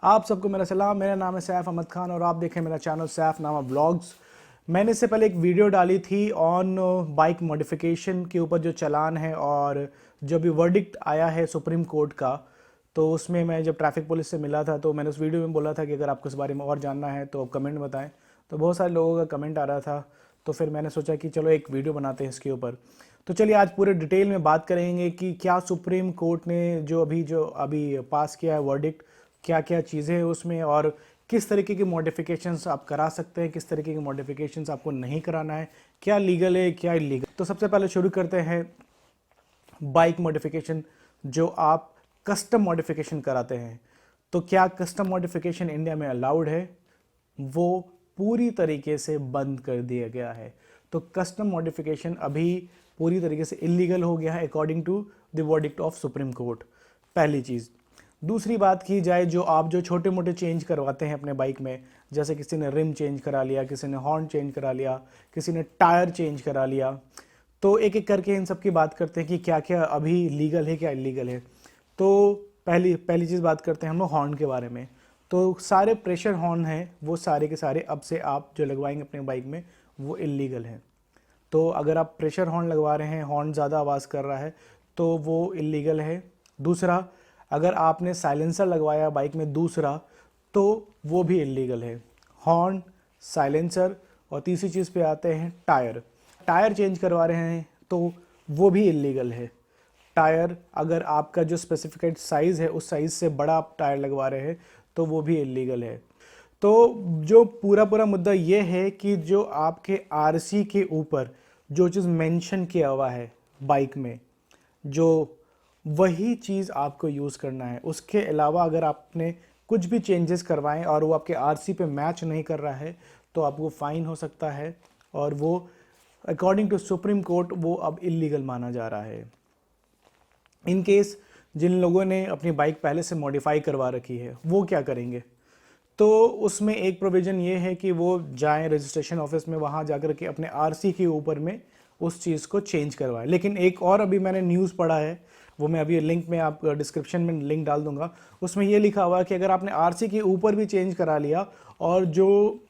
आप सबको मेरा सलाम। मेरा नाम है सैफ अहमद खान और आप देखें मेरा चैनल सैफ नामा ब्लॉग्स। मैंने इससे पहले एक वीडियो डाली थी ऑन बाइक मॉडिफिकेशन के ऊपर जो चालान है और जो भी वर्डिक्ट आया है सुप्रीम कोर्ट का। तो उसमें मैं जब ट्रैफिक पुलिस से मिला था तो मैंने उस वीडियो में बोला था कि अगर आपको इस बारे में और जानना है तो आप कमेंट बताएं। तो बहुत सारे लोगों का कमेंट आ रहा था, तो फिर मैंने सोचा कि चलो एक वीडियो बनाते हैं इसके ऊपर। तो चलिए आज पूरे डिटेल में बात करेंगे कि क्या सुप्रीम कोर्ट ने जो अभी पास किया है वर्डिक्ट, क्या क्या चीज़ें हैं उसमें और किस तरीके की मॉडिफिकेशंस आप करा सकते हैं, किस तरीके की मॉडिफिकेशंस आपको नहीं कराना है, क्या लीगल है क्या इलीगल। तो सबसे पहले शुरू करते हैं बाइक मॉडिफिकेशन, जो आप कस्टम मॉडिफिकेशन कराते हैं। तो क्या कस्टम मॉडिफिकेशन इंडिया में अलाउड है? वो पूरी तरीके से बंद कर दिया गया है। तो कस्टम मॉडिफिकेशन अभी पूरी तरीके से इलीगल हो गया है according to the verdict of supreme court. पहली चीज़। दूसरी बात की जाए, जो छोटे मोटे चेंज करवाते हैं अपने बाइक में, जैसे किसी ने रिम चेंज करा लिया, किसी ने हॉर्न चेंज करा लिया, किसी ने टायर चेंज करा लिया, तो एक एक करके इन सब की बात करते हैं कि क्या क्या अभी लीगल है क्या इलीगल है। तो पहली पहली चीज़ बात करते हैं हम लोग हॉर्न के बारे में। तो सारे प्रेशर हॉर्न हैं वो सारे के सारे अब से आप जो लगवाएंगे अपने बाइक में वो इलीगल हैं। तो अगर आप प्रेशर हॉर्न लगवा रहे हैं, हॉर्न ज़्यादा आवाज़ कर रहा है, तो वो इलीगल है। दूसरा, अगर आपने साइलेंसर लगवाया बाइक में दूसरा, तो वो भी इलीगल है। हॉर्न, साइलेंसर और तीसरी चीज़ पे आते हैं टायर। टायर चेंज करवा रहे हैं तो वो भी इलीगल है। टायर अगर आपका जो स्पेसिफिकेट साइज़ है उस साइज़ से बड़ा आप टायर लगवा रहे हैं तो वो भी इलीगल है। तो जो पूरा पूरा मुद्दा ये है कि जो आपके आरसी के ऊपर जो चीज़ मेंशन किया हुआ है बाइक में, जो वही चीज़ आपको यूज़ करना है। उसके अलावा अगर आपने कुछ भी चेंजेस करवाएं और वो आपके आरसी पे मैच नहीं कर रहा है तो आपको फ़ाइन हो सकता है, और वो अकॉर्डिंग टू सुप्रीम कोर्ट वो अब इलीगल माना जा रहा है। इन केस जिन लोगों ने अपनी बाइक पहले से मॉडिफाई करवा रखी है वो क्या करेंगे? तो उसमें एक प्रोविज़न ये है कि वो जाएं रजिस्ट्रेशन ऑफिस में, वहाँ जाकर के अपने आरसी के ऊपर में उस चीज़ को चेंज करवाएं। लेकिन एक और अभी मैंने न्यूज़ पढ़ा है, वो मैं अभी लिंक में आप डिस्क्रिप्शन में लिंक डाल दूंगा। उसमें ये लिखा हुआ है कि अगर आपने आरसी के ऊपर भी चेंज करा लिया और जो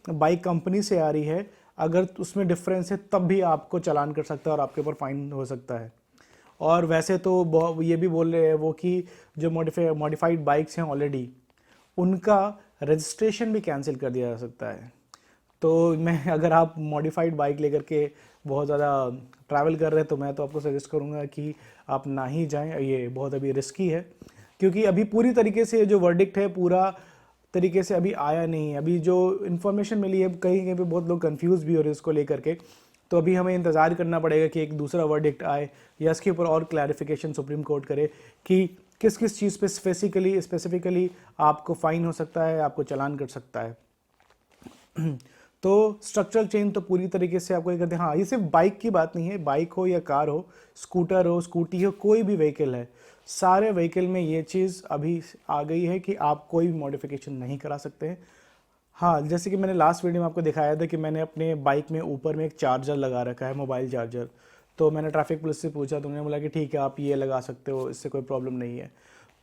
बाइक कंपनी से आ रही है अगर उसमें डिफरेंस है तब भी आपको चालान कर सकता है और आपके ऊपर फाइन हो सकता है। और वैसे तो ये भी बोल रहे हैं वो कि जो मॉडिफाइड बाइक्स हैं ऑलरेडी, उनका रजिस्ट्रेशन भी कैंसिल कर दिया जा सकता है। तो मैं अगर आप मॉडिफाइड बाइक लेकर के बहुत ज़्यादा ट्रैवल कर रहे हैं तो मैं तो आपको सजेस्ट करूँगा कि आप ना ही जाएं। ये बहुत अभी रिस्की है क्योंकि अभी पूरी तरीके से जो वर्डिक्ट है पूरा तरीके से अभी आया नहीं है। अभी जो इन्फॉर्मेशन मिली है कहीं कहीं पे बहुत लोग कंफ्यूज भी हो रहे हैं इसको लेकर के। तो अभी हमें इंतज़ार करना पड़ेगा कि एक दूसरा वर्डिक्ट आए या इसके ऊपर और क्लैरिफिकेशन सुप्रीम कोर्ट करे कि किस किस चीज़ पे स्पेसिफिकली आपको फ़ाइन हो सकता है, आपको चालान कर सकता है। तो स्ट्रक्चरल चेंज तो पूरी तरीके से आपको ये करते हैं। हाँ, ये सिर्फ बाइक की बात नहीं है, बाइक हो या कार हो, स्कूटर हो, स्कूटी हो, कोई भी व्हीकल है, सारे व्हीकल में ये चीज़ अभी आ गई है कि आप कोई भी मॉडिफिकेशन नहीं करा सकते हैं। हाँ, जैसे कि मैंने लास्ट वीडियो में आपको दिखाया था कि मैंने अपने बाइक में ऊपर में एक चार्जर लगा रखा है, मोबाइल चार्जर। तो मैंने ट्रैफिक पुलिस से पूछा तो उन्होंने बोला कि ठीक है आप ये लगा सकते हो, इससे कोई प्रॉब्लम नहीं है।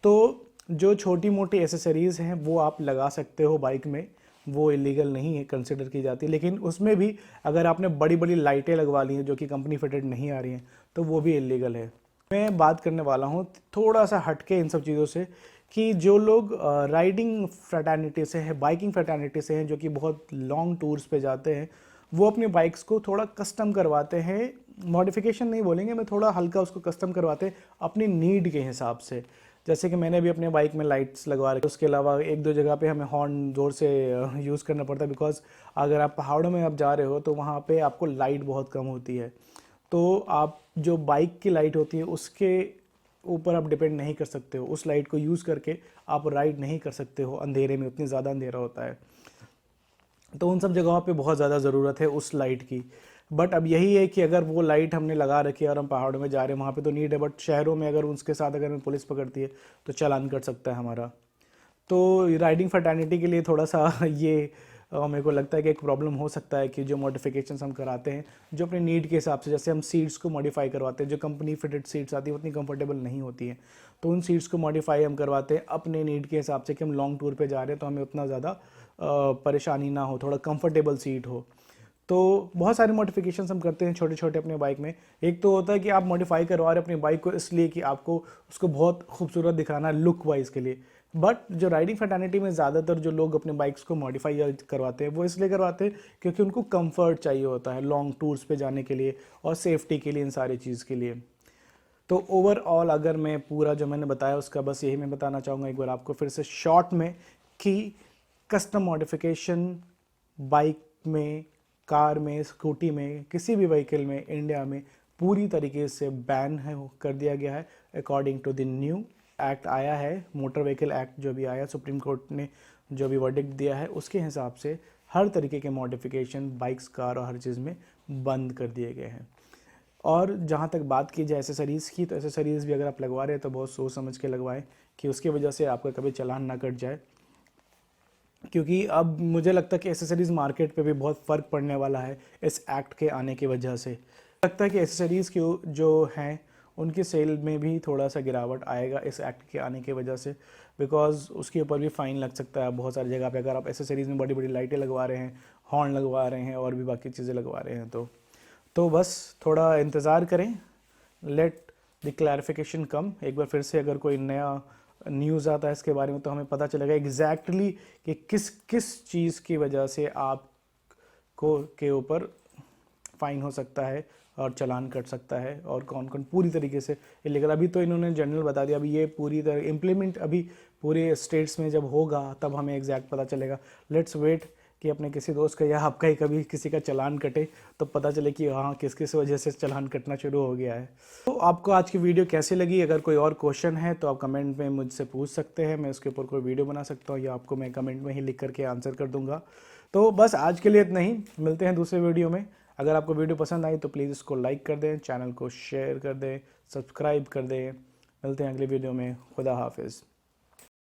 तो जो छोटी मोटी एसेसरीज़ हैं वो आप लगा सकते हो बाइक में, वो इलीगल नहीं है, कंसिडर की जाती है। लेकिन उसमें भी अगर आपने बड़ी बड़ी लाइटें लगवा ली हैं जो कि कंपनी फिटेड नहीं आ रही हैं तो वो भी इलीगल है। मैं बात करने वाला हूँ थोड़ा सा हटके इन सब चीज़ों से कि जो लोग राइडिंग फ्रेटर्निटी से हैं, बाइकिंग फ्रेटर्निटी से हैं, जो कि बहुत लॉन्ग टूर्स पे जाते हैं, वो अपनी बाइक्स को थोड़ा कस्टम करवाते हैं। मॉडिफिकेशन नहीं बोलेंगे, मैं थोड़ा हल्का उसको कस्टम करवाते हैं अपनी नीड के हिसाब से। जैसे कि मैंने भी अपने बाइक में लाइट्स लगवा रखी, उसके अलावा एक दो जगह पे हमें हॉर्न ज़ोर से यूज़ करना पड़ता है बिकॉज अगर आप पहाड़ों में आप जा रहे हो तो वहाँ पे आपको लाइट बहुत कम होती है। तो आप जो बाइक की लाइट होती है उसके ऊपर आप डिपेंड नहीं कर सकते हो, उस लाइट को यूज़ करके आप राइड नहीं कर सकते हो अंधेरे में, उतनी ज़्यादा अंधेरा होता है। तो उन सब जगहों पे बहुत ज़्यादा ज़रूरत है उस लाइट की। बट अब यही है कि अगर वो लाइट हमने लगा रखी है और हम पहाड़ों में जा रहे हैं वहाँ पे तो नीड है, बट शहरों में अगर उसके साथ अगर हमें पुलिस पकड़ती है तो चालान कट सकता है हमारा। तो राइडिंग फर्टर्निटी के लिए थोड़ा सा ये मेरे को लगता है कि एक प्रॉब्लम हो सकता है कि जो मॉडिफिकेशंस हम कराते हैं जो अपने नीड के हिसाब से, जैसे हम सीट्स को मॉडिफाई करवाते हैं, जो कंपनी फिटेड सीट्स आती है उतनी कंफर्टेबल नहीं होती हैं, तो उन सीट्स को मॉडिफाई हम करवाते हैं अपने नीड के हिसाब से कि हम लॉन्ग टूर पे जा रहे हैं तो हमें उतना ज़्यादा परेशानी ना हो, थोड़ा कंफर्टेबल सीट हो। तो बहुत सारे मॉडिफिकेशंस हम करते हैं छोटे छोटे अपने बाइक में। एक तो होता है कि आप मॉडिफाई करवा रहे हैं अपनी बाइक को इसलिए कि आपको उसको बहुत खूबसूरत दिखाना है लुक वाइज के लिए, बट जो राइडिंग फैटर्निटी में ज़्यादातर जो लोग अपने बाइक्स को मॉडिफाई करवाते हैं वो इसलिए करवाते हैं क्योंकि उनको कंफर्ट चाहिए होता है लॉन्ग टूर्स पे जाने के लिए और सेफ्टी के लिए, इन सारी चीज़ के लिए। तो ओवरऑल अगर मैं पूरा जो मैंने बताया उसका बस यही मैं बताना चाहूँगा एक बार आपको फिर से शॉर्ट में कि कस्टम मॉडिफिकेशन बाइक में, कार में, स्कूटी में, किसी भी व्हीकल में इंडिया में पूरी तरीके से बैन है कर दिया गया है according to the new act आया है, मोटर व्हीकल एक्ट जो भी आया, सुप्रीम कोर्ट ने जो भी वर्डिक्ट दिया है उसके हिसाब से हर तरीके के मॉडिफिकेशन बाइक्स, कार और हर चीज़ में बंद कर दिए गए हैं। और जहाँ तक बात की जाए एसेसरीज़ की, तो एसेसरीज़ भी अगर आप लगवा रहे हैं तो बहुत सोच समझ के लगवाएं कि उसकी वजह से आपका कभी चालान ना कट जाए, क्योंकि अब मुझे लगता है कि एसेसरीज़ मार्केट पे भी बहुत फ़र्क पड़ने वाला है इस एक्ट के आने की वजह से। लगता है कि एसेसरीज़ की जो हैं उनकी सेल में भी थोड़ा सा गिरावट आएगा इस एक्ट के आने की वजह से, बिकॉज़ उसके ऊपर भी फ़ाइन लग सकता है बहुत सारी जगह पे अगर आप एसेसरीज़ में बड़ी बड़ी लाइटें लगवा रहे हैं, हॉर्न लगवा रहे हैं और भी बाकी चीज़ें लगवा रहे हैं। तो बस थोड़ा इंतज़ार करें, लेट द क्लैरिफिकेशन कम। एक बार फिर से अगर कोई नया न्यूज़ आता है इसके बारे में तो हमें पता चलेगा एग्जैक्टली कि किस किस चीज़ की वजह से आप को के ऊपर फ़ाइन हो सकता है और चालान कट सकता है और कौन कौन पूरी तरीके से इलीगल। अभी तो इन्होंने जनरल बता दिया, अभी ये पूरी तरह इम्प्लीमेंट अभी पूरे स्टेट्स में जब होगा तब हमें एग्जैक्ट पता चलेगा। लेट्स वेट कि अपने किसी दोस्त का या आपका ही कभी किसी का चालान कटे तो पता चले कि हाँ किस किस वजह से चालान कटना शुरू हो गया है। तो आपको आज की वीडियो कैसी लगी? अगर कोई और क्वेश्चन है तो आप कमेंट में मुझसे पूछ सकते हैं, मैं उसके ऊपर कोई वीडियो बना सकता हूँ या आपको मैं कमेंट में ही लिख करके आंसर कर दूंगा। तो बस आज के लिए इतना ही, मिलते हैं दूसरे वीडियो में। अगर आपको वीडियो पसंद आई तो प्लीज़ इसको लाइक कर दें, चैनल को शेयर कर दें, सब्सक्राइब कर दें। मिलते हैं अगले वीडियो में। खुदा हाफिज़।